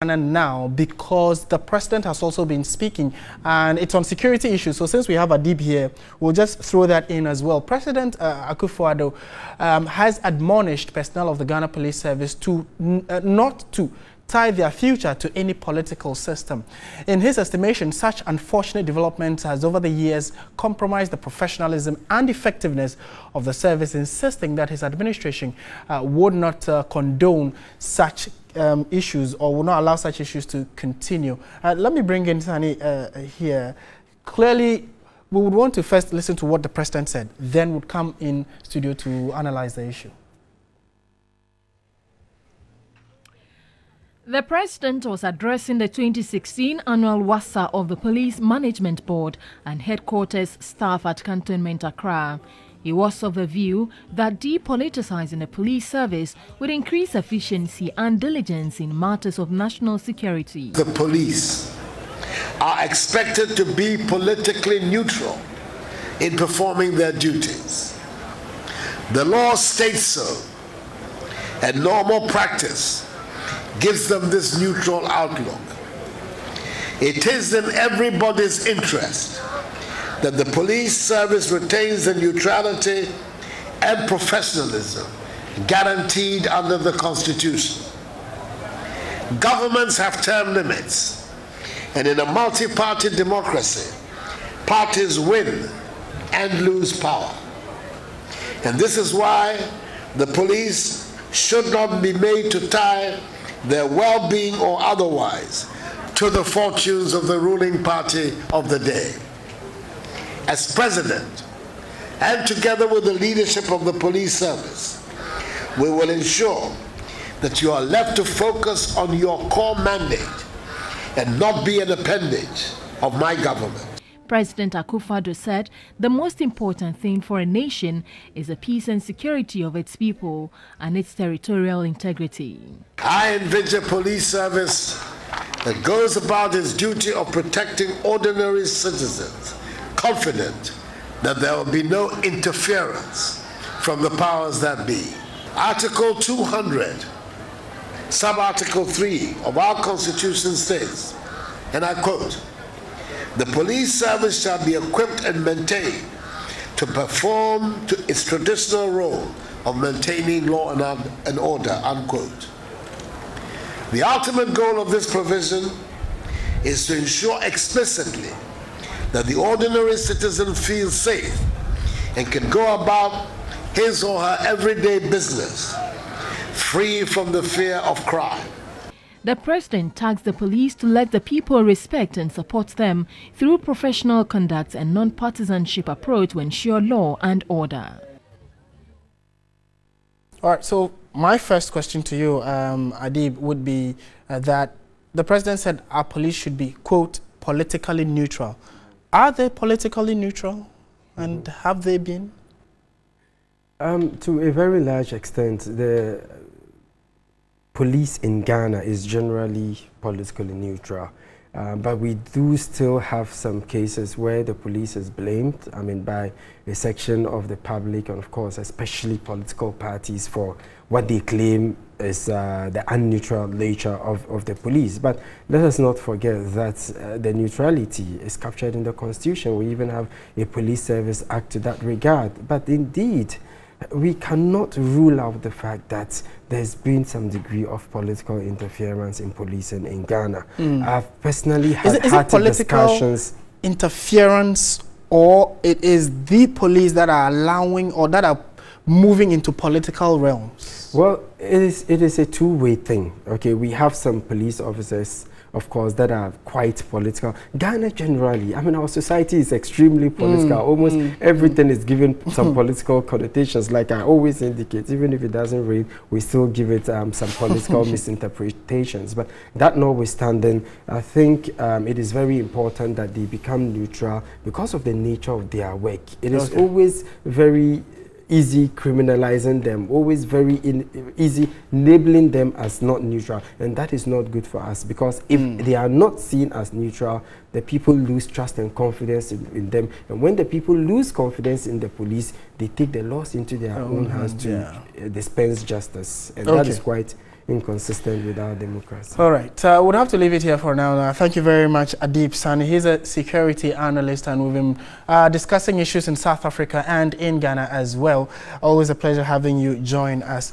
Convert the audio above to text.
And now, because the president has also been speaking, and it's on security issues. So since we have Adib here, we'll just throw that in as well. President Akufo Addo has admonished personnel of the Ghana Police Service to not to tie their future to any political system. In his estimation, such unfortunate developments has over the years compromised the professionalism and effectiveness of the service, insisting that his administration would not condone such issues or will not allow such issues to continue. Let me bring in Sani here. Clearly, we would want to first listen to what the president said, then would come in studio to analyze the issue. The president was addressing the 2016 annual WASA of the Police Management Board and headquarters staff at Cantonment Accra. He was of the view that depoliticizing the police service would increase efficiency and diligence in matters of national security. The police are expected to be politically neutral in performing their duties. The law states so, and normal practice gives them this neutral outlook. It is in everybody's interest that the police service retains the neutrality and professionalism guaranteed under the Constitution. Governments have term limits, and in a multi-party democracy, parties win and lose power. And this is why the police should not be made to tie their well-being or otherwise to the fortunes of the ruling party of the day. As president, and together with the leadership of the police service, we will ensure that you are left to focus on your core mandate and not be an appendage of my government. President Akufo Addo said the most important thing for a nation is the peace and security of its people and its territorial integrity. I envisage a police service that goes about its duty of protecting ordinary citizens, confident that there will be no interference from the powers that be. Article 200, sub-article 3 of our Constitution states, and I quote, "The police service shall be equipped and maintained to perform its traditional role of maintaining law and order," unquote. The ultimate goal of this provision is to ensure explicitly that the ordinary citizen feels safe and can go about his or her everyday business free from the fear of crime. The president tasked the police to let the people respect and support them through professional conduct and non-partisanship approach to ensure law and order. All right, so my first question to you, Adib, would be that the president said our police should be, quote, politically neutral. Are they politically neutral, and have they been? To a very large extent, the police in Ghana is generally politically neutral, but we do still have some cases where the police is blamed, by a section of the public, and of course, especially political parties, for what they claim is the unnatural nature of the police. But let us not forget that the neutrality is captured in the Constitution. We even have a Police Service Act to that regard. But indeed, we cannot rule out the fact that there's been some degree of political interference in policing in Ghana. I've personally had discussions. Interference, or it is the police that are allowing or that are moving into political realms? Well, it is a two-way thing. Okay, we have some police officers, of course, that are quite political. Ghana generally, our society is extremely political. Almost everything is given some political connotations. Like I always indicate, even if it doesn't rain, we still give it some political misinterpretations. But that notwithstanding, I think it is very important that they become neutral because of the nature of their work. It is always very easy criminalizing them, always very easy labeling them as not neutral, and that is not good for us, because if they are not seen as neutral, the people lose trust and confidence in them, and when the people lose confidence in the police, they take the laws into their own hands to dispense justice, and that is quite inconsistent with our democracy. All right, we'll have to leave it here for now. Thank you very much, Adib Sani. He's a security analyst, and we've been discussing issues in South Africa and in Ghana as well. Always a pleasure having you join us.